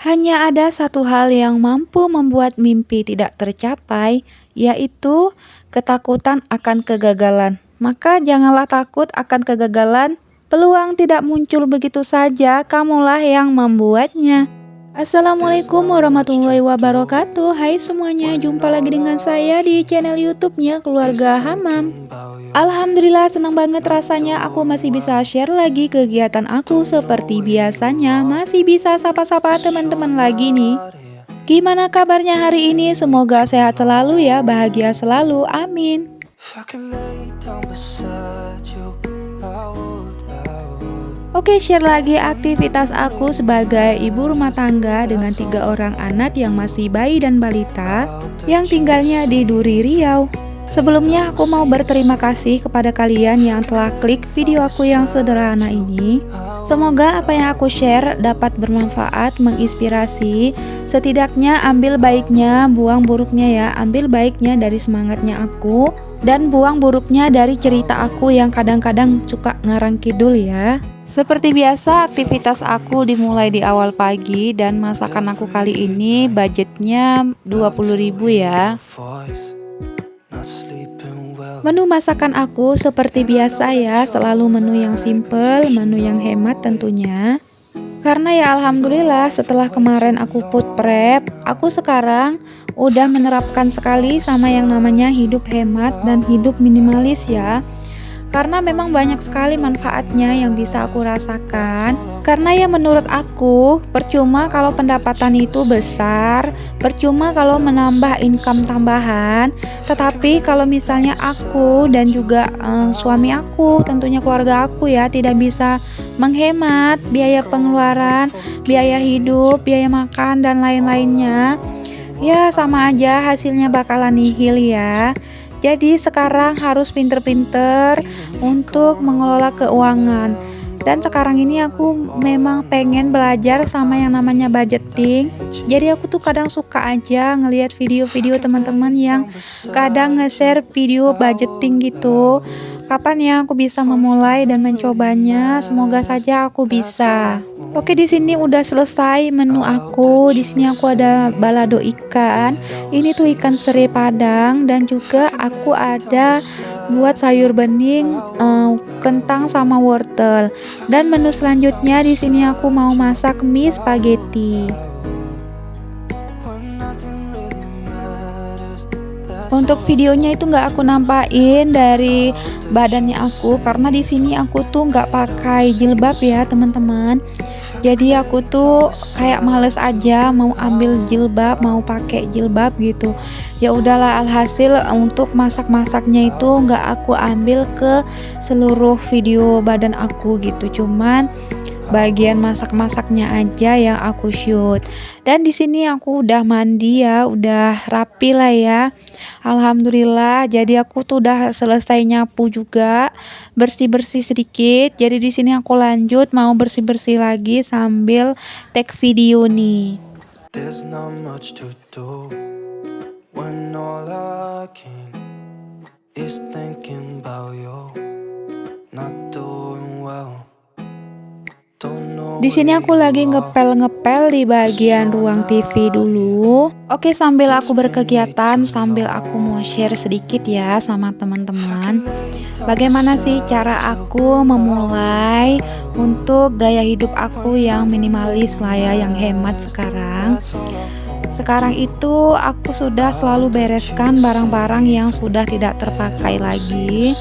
Hanya ada satu hal yang mampu membuat mimpi tidak tercapai, yaitu ketakutan akan kegagalan. Maka janganlah takut akan kegagalan, peluang tidak muncul begitu saja, kamulah yang membuatnya. Assalamualaikum warahmatullahi wabarakatuh. Hai semuanya, jumpa lagi dengan saya di channel YouTube-nya Keluarga Hamam. Alhamdulillah, senang banget rasanya aku masih bisa share lagi kegiatan aku seperti biasanya. Masih bisa sapa-sapa teman-teman lagi nih. Gimana kabarnya hari ini? Semoga sehat selalu ya, bahagia selalu. Amin. Oke, share lagi aktivitas aku sebagai ibu rumah tangga dengan 3 orang anak yang masih bayi dan balita yang tinggalnya di Duri, Riau. Sebelumnya aku mau berterima kasih kepada kalian yang telah klik video aku yang sederhana ini. Semoga apa yang aku share dapat bermanfaat, menginspirasi. Setidaknya ambil baiknya, buang buruknya ya. Ambil baiknya dari semangatnya aku, dan buang buruknya dari cerita aku yang kadang-kadang suka ngarang kidul ya. Seperti biasa, aktivitas aku dimulai di awal pagi, dan masakan aku kali ini budgetnya 20.000 ya. Menu masakan aku seperti biasa ya, selalu menu yang simple, menu yang hemat tentunya. Karena ya alhamdulillah setelah kemarin aku food prep, aku sekarang udah menerapkan sekali sama yang namanya hidup hemat dan hidup minimalis ya. Karena memang banyak sekali manfaatnya yang bisa aku rasakan. Karena ya menurut aku, percuma kalau pendapatan itu besar, percuma kalau menambah income tambahan, tetapi kalau misalnya aku dan juga suami aku, tentunya keluarga aku ya, tidak bisa menghemat biaya pengeluaran, biaya hidup, biaya makan dan lain-lainnya, ya sama aja hasilnya bakalan nihil ya. Jadi sekarang harus pinter-pinter untuk mengelola keuangan. Dan sekarang ini aku memang pengen belajar sama yang namanya budgeting. Jadi aku tuh kadang suka aja ngelihat video-video teman-teman yang kadang nge-share video budgeting gitu. Kapan ya aku bisa memulai dan mencobanya? Semoga saja aku bisa. Oke, di sini udah selesai menu aku. Di sini aku ada balado ikan. Ini tuh ikan sere padang, dan juga aku ada buat sayur bening, kentang sama wortel. Dan menu selanjutnya di sini aku mau masak mie spaghetti. Untuk videonya itu nggak aku nampain dari badannya aku, karena di sini aku tuh nggak pakai jilbab ya teman-teman. Jadi aku tuh kayak males aja mau ambil jilbab, mau pakai jilbab gitu. Ya udahlah, alhasil untuk masak-masaknya itu nggak aku ambil ke seluruh video badan aku gitu. Cuman bagian masak-masaknya aja yang aku shoot. Dan di sini aku udah mandi ya, udah rapi lah ya. Alhamdulillah. Jadi aku tuh udah selesai nyapu juga, bersih-bersih sedikit. Jadi di sini aku lanjut mau bersih-bersih lagi sambil take video nih. There's not much to do when all I can is thinking about you, not doing well. Di sini aku lagi ngepel-ngepel di bagian ruang TV dulu. Oke, sambil aku berkegiatan, sambil aku mau share sedikit ya sama teman-teman. Bagaimana sih cara aku memulai untuk gaya hidup aku yang minimalis lah ya, yang hemat sekarang. Sekarang itu aku sudah selalu bereskan barang-barang yang sudah tidak terpakai lagi.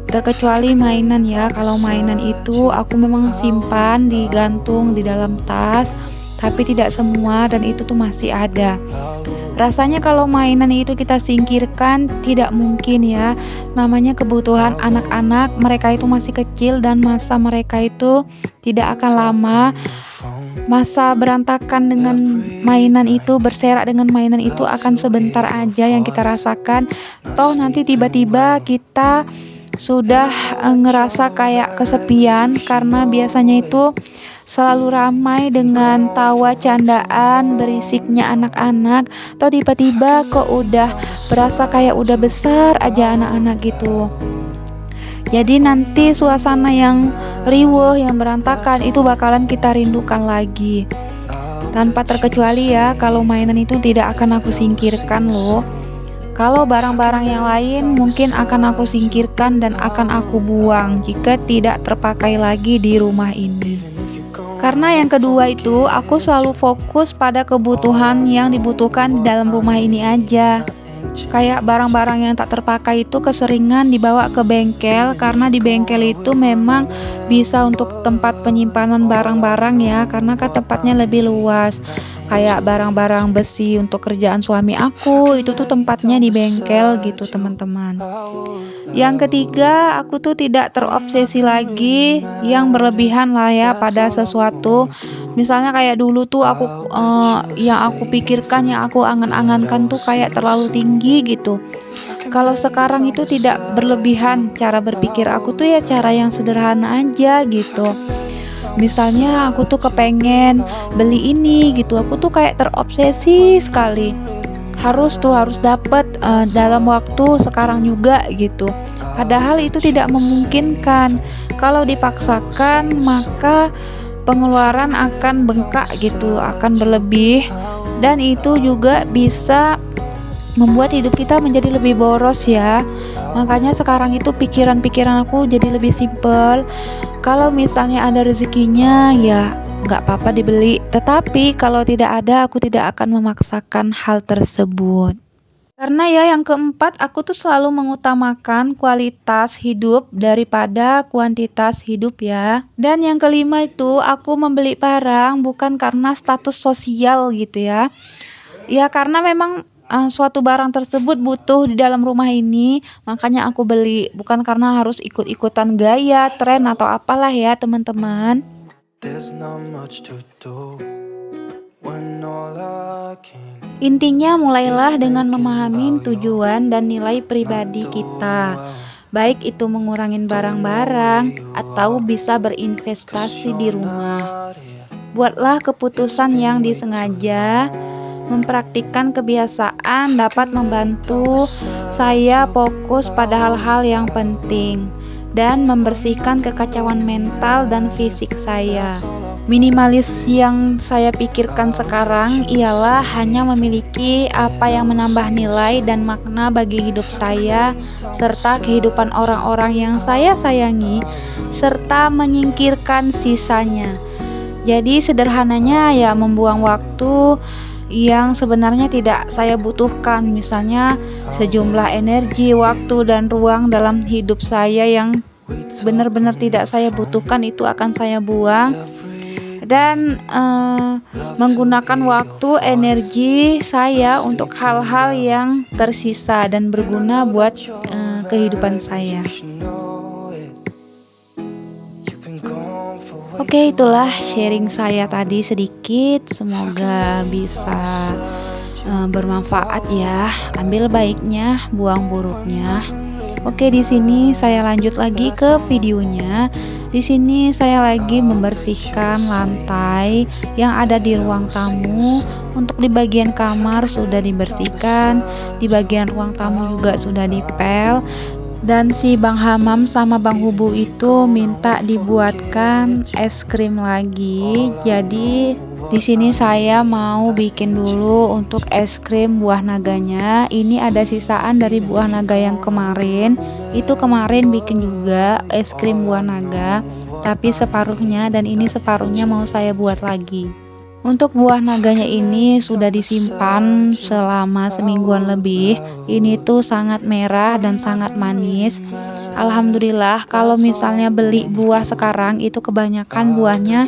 Terkecuali mainan ya. Kalau mainan itu aku memang simpan digantung di dalam tas, tapi tidak semua, dan itu tuh masih ada. Rasanya kalau mainan itu kita singkirkan tidak mungkin ya. Namanya kebutuhan anak-anak, mereka itu masih kecil dan masa mereka itu tidak akan lama. Masa berantakan dengan mainan itu, berserak dengan mainan itu akan sebentar aja yang kita rasakan. Toh nanti tiba-tiba kita sudah ngerasa kayak kesepian, karena biasanya itu selalu ramai dengan tawa candaan berisiknya anak-anak. Atau tiba-tiba kok udah berasa kayak udah besar aja anak-anak gitu. Jadi nanti suasana yang riuh, yang berantakan itu bakalan kita rindukan lagi. Tanpa terkecuali ya, kalau mainan itu tidak akan aku singkirkan loh. Kalau barang-barang yang lain mungkin akan aku singkirkan dan akan aku buang jika tidak terpakai lagi di rumah ini. Karena yang kedua itu, aku selalu fokus pada kebutuhan yang dibutuhkan di dalam rumah ini aja. Kayak barang-barang yang tak terpakai itu keseringan dibawa ke bengkel, karena di bengkel itu memang bisa untuk tempat penyimpanan barang-barang ya, karena kan tempatnya lebih luas. Kayak barang-barang besi untuk kerjaan suami aku, itu tuh tempatnya di bengkel gitu teman-teman. Yang ketiga, aku tuh tidak terobsesi lagi yang berlebihan lah ya pada sesuatu. Misalnya kayak dulu tuh yang aku pikirkan, yang aku angan-angankan tuh kayak terlalu tinggi gitu. Kalau sekarang itu tidak berlebihan cara berpikir aku tuh, ya cara yang sederhana aja gitu. Misalnya aku tuh kepengen beli ini gitu, aku tuh kayak terobsesi sekali. Harus dapat dalam waktu sekarang juga gitu. Padahal itu tidak memungkinkan. Kalau dipaksakan maka pengeluaran akan bengkak gitu, akan berlebih, dan itu juga bisa membuat hidup kita menjadi lebih boros ya. Makanya sekarang itu pikiran-pikiran aku jadi lebih simpel. Kalau misalnya ada rezekinya ya nggak apa-apa dibeli, tetapi kalau tidak ada aku tidak akan memaksakan hal tersebut. Karena ya yang keempat, aku tuh selalu mengutamakan kualitas hidup daripada kuantitas hidup ya. Dan yang kelima itu, aku membeli barang bukan karena status sosial gitu ya. Ya karena memang suatu barang tersebut butuh di dalam rumah ini, makanya aku beli. Bukan karena harus ikut-ikutan gaya, tren atau apalah ya teman-teman. There's not much to do when all I can Intinya mulailah is dengan thinking memahami about you. tujuan dan nilai pribadi kita. Baik itu mengurangin barang-barang atau bisa berinvestasi di rumah. Not here. Buatlah keputusan yang disengaja. Mempraktikkan kebiasaan dapat membantu saya fokus pada hal-hal yang penting dan membersihkan kekacauan mental dan fisik saya. Minimalis yang saya pikirkan sekarang ialah hanya memiliki apa yang menambah nilai dan makna bagi hidup saya serta kehidupan orang-orang yang saya sayangi, serta menyingkirkan sisanya. Jadi sederhananya ya membuang waktu yang sebenarnya tidak saya butuhkan, misalnya sejumlah energi, waktu, dan ruang dalam hidup saya yang benar-benar tidak saya butuhkan itu akan saya buang, dan menggunakan waktu, energi saya untuk hal-hal yang tersisa dan berguna buat kehidupan saya. Oke, itulah sharing saya tadi sedikit. Semoga bisa bermanfaat ya. Ambil baiknya, buang buruknya. Oke, di sini saya lanjut lagi ke videonya. Di sini saya lagi membersihkan lantai yang ada di ruang tamu. Untuk di bagian kamar sudah dibersihkan, di bagian ruang tamu juga sudah dipel. Dan si Bang Hamam sama Bang Hubu itu minta dibuatkan es krim lagi. Jadi di sini saya mau bikin dulu untuk es krim buah naganya. Ini ada sisaan dari buah naga yang kemarin. Itu kemarin bikin juga es krim buah naga, tapi separuhnya, dan ini separuhnya mau saya buat lagi. Untuk buah naganya ini sudah disimpan selama semingguan lebih. Ini tuh sangat merah dan sangat manis. Alhamdulillah, kalau misalnya beli buah sekarang itu kebanyakan buahnya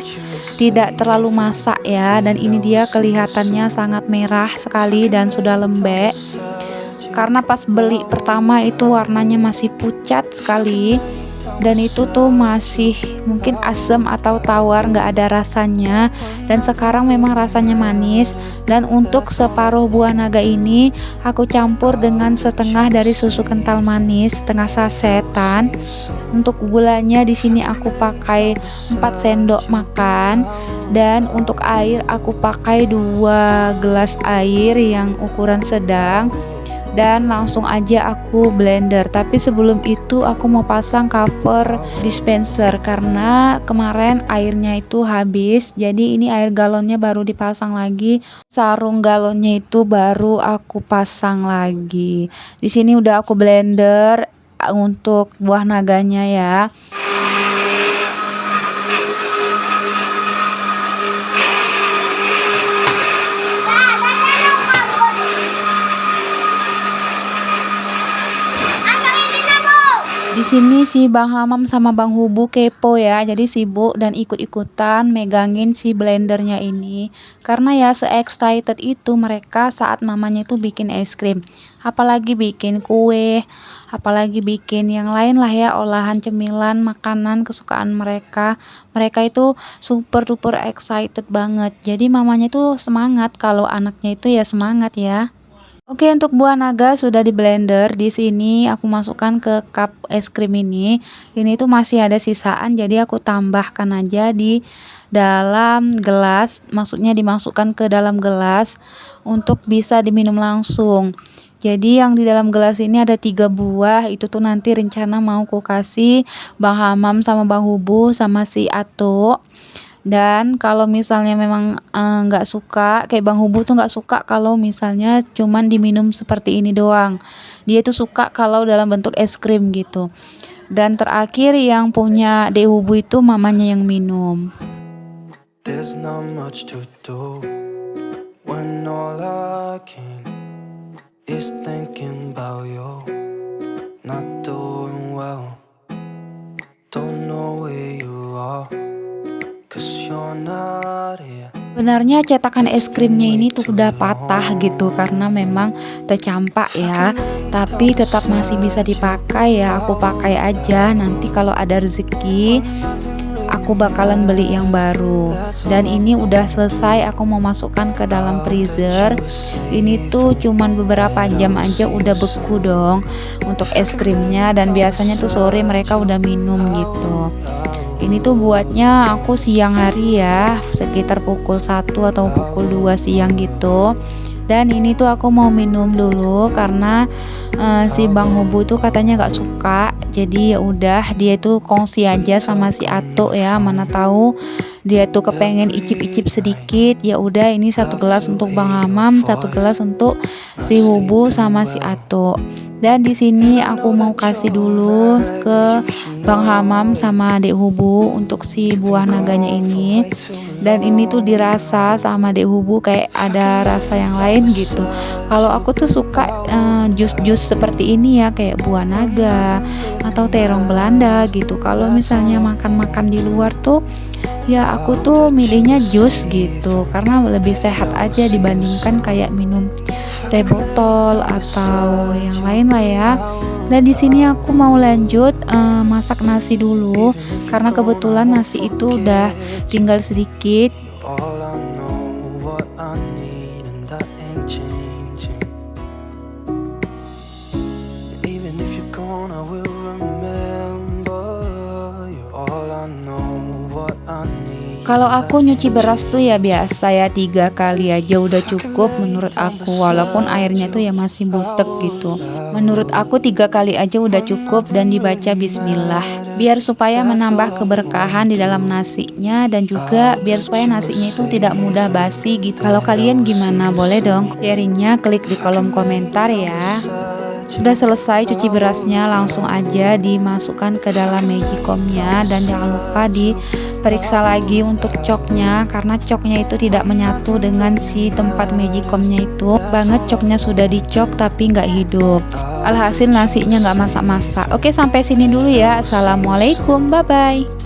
tidak terlalu masak ya. Dan ini dia kelihatannya sangat merah sekali dan sudah lembek. Karena pas beli pertama itu warnanya masih pucat sekali. Dan itu tuh masih mungkin asam atau tawar, nggak ada rasanya. Dan sekarang memang rasanya manis. Dan untuk separuh buah naga ini aku campur dengan setengah dari susu kental manis, setengah sasetan. Untuk gulanya di sini aku pakai 4 sendok makan. Dan untuk air aku pakai 2 gelas air yang ukuran sedang. dan langsung aja aku blender. Tapi sebelum itu aku mau pasang cover dispenser karena kemarin airnya itu habis, jadi ini air galonnya baru dipasang lagi, sarung galonnya itu baru aku pasang lagi. Di sini udah aku blender untuk buah naganya ya. Di sini si Bang Hamam sama Bang Hubu kepo ya, jadi sibuk dan ikut-ikutan megangin si blendernya ini. Karena ya se-excited itu mereka saat mamanya itu bikin es krim. Apalagi bikin kue, apalagi bikin yang lain lah ya, olahan cemilan, makanan kesukaan mereka. Mereka itu super duper excited banget. Jadi mamanya itu semangat kalau anaknya itu ya semangat ya. Oke, untuk buah naga sudah di blender. Di sini aku masukkan ke cup es krim ini. Ini tuh masih ada sisaan, jadi aku tambahkan aja di dalam gelas. Maksudnya dimasukkan ke dalam gelas untuk bisa diminum langsung. Jadi yang di dalam gelas ini ada 3 buah. Itu tuh nanti rencana mau ku kasih Bang Hamam sama Bang Hubu sama si Ato. Dan kalau misalnya memang nggak suka, kayak Bang Hubu tuh nggak suka kalau misalnya cuman diminum seperti ini doang. Dia tuh suka kalau dalam bentuk es krim gitu. Dan terakhir yang punya Dek Hubu itu mamanya yang minum. There's not much to do when all I can is thinking about you. Not doing well, don't know where you are, 'cause you're not here. Sebenarnya cetakan es krimnya ini tuh udah patah gitu karena memang tercampak ya, tapi tetap masih bisa dipakai ya. Aku pakai aja, nanti kalau ada rezeki aku bakalan beli yang baru. Dan ini udah selesai, aku mau masukkan ke dalam freezer. Ini tuh cuman beberapa jam aja udah beku dong untuk es krimnya, dan biasanya tuh sore mereka udah minum gitu. Ini tuh buatnya aku siang hari ya, sekitar pukul 1 atau pukul 2 siang gitu. Dan ini tuh aku mau minum dulu karena si Bang Hubu tuh katanya gak suka. Jadi ya udah, dia tuh kongsi aja sama si Ato ya, mana tahu dia tuh kepengen icip-icip sedikit. Ya udah, ini 1 gelas untuk Bang Hamam, 1 gelas untuk si Hubu sama si Ato. Dan di sini aku mau kasih dulu ke Bang Hamam sama Dek Hubu untuk si buah naganya ini. Dan ini tuh dirasa sama Dek Hubu kayak ada rasa yang lain gitu. Kalau aku tuh suka jus-jus seperti ini ya, kayak buah naga atau terong Belanda gitu. Kalau misalnya makan-makan di luar tuh ya aku tuh milihnya jus gitu, karena lebih sehat aja dibandingkan kayak minum teh botol atau yang lain lah ya. Dan di sini aku mau lanjut masak nasi dulu karena kebetulan nasi itu udah tinggal sedikit. All I know, what I need, and that ain't changing. Even if you're gone, I will remember. You're all I know, what I need. Kalau aku nyuci beras tuh ya biasa ya, 3 kali aja udah cukup menurut aku, walaupun airnya tuh ya masih butek gitu. Menurut aku 3 kali aja udah cukup, dan dibaca bismillah biar supaya menambah keberkahan di dalam nasinya, dan juga biar supaya nasinya itu tidak mudah basi gitu. Kalau kalian gimana? Boleh dong sharingnya, klik di kolom komentar ya. Sudah selesai cuci berasnya, langsung aja dimasukkan ke dalam magicomnya, dan jangan lupa diperiksa lagi untuk coknya karena coknya itu tidak menyatu dengan si tempat magicomnya itu. Banget coknya sudah dicok tapi nggak hidup. Alhasil nasinya nggak masak-masak. Oke, sampai sini dulu ya. Assalamualaikum, bye bye.